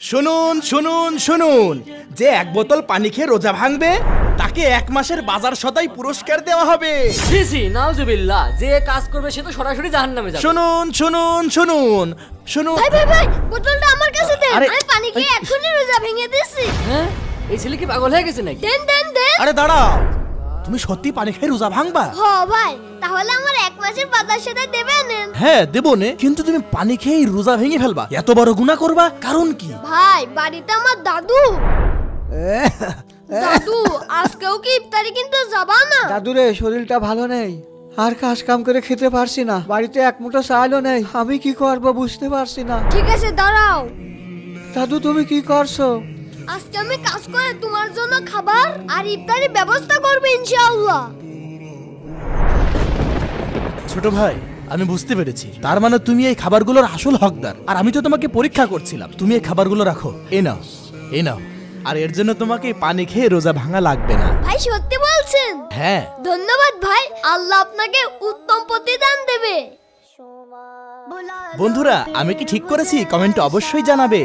শুনুন শুনুন শুনুন, যে এক বোতল পানি খেয়ে রোজা ভাঙবে তাকে এক মাসের বাজার সদাই পুরস্কার দেওয়া হবে। জি জি, নাউজুবিল্লাহ, যে কাজ করবে সে তো সরাসরি জাহান্নামে যাবে। শুনুন শুনুন শুনুন শুনুন, ভাই ভাই ভাই, বোতলটা আমার কাছে দেন। আরে, আমি পানি খেয়ে এক্ষুনি রোজা ভেঙে দিয়েছি। হ্যাঁ, এই ছেলে কি পাগল হয়ে গেছে নাকি? দেন দেন দেন। আরে দাঁড়াও, তুমি সত্যি পানি খেয়ে রোজা ভাঙবা? হ ভাই, তাহলে আমার এক মাসের বাজার সাথে দেবেন। হ্যাঁ দেবো নে, কিন্তু তুমি পানি খেয়ে রোজা ভেঙে ফেলবা, এত বড় গুনাহ করবা, কারণ কি? ভাই, বাড়িতে আমার দাদু। দাদু, আজকেও কি ইফতারি কিনতে যাবা না? দাদুরে শরীরটা ভালো নেই, আর কাজ কাম করে খেতে পারছি না, বাড়িতে এক মুঠো চালও নেই, আমি কি করবো বুঝতে পারছি না। ঠিক আছে, দাঁড়াও। দাদু তুমি কি করছো? আজকে আমি কাজ করে তোমার জন্য খাবার আর ইফতারি ব্যবস্থা করবো ইনশাআল্লাহ। ছোট ভাই, আমি বুঝতে পেরেছি, তার মানে তুমি এই খাবারগুলোর আসল হকদার, আর আমি তো তোমাকে পরীক্ষা করছিলাম। তুমি এই খাবারগুলো রাখো, এ নাও এ নাও, আর এর জন্য তোমাকে পানি খেয়ে রোজা ভাঙা লাগবে না। ভাই সত্যি বলছেন? হ্যাঁ। ধন্যবাদ ভাই, আল্লাহ আপনাকে উত্তম প্রতিদান দেবে। বন্ধুরা, আমি কি ঠিক করেছি? কমেন্টে অবশ্যই জানাবে।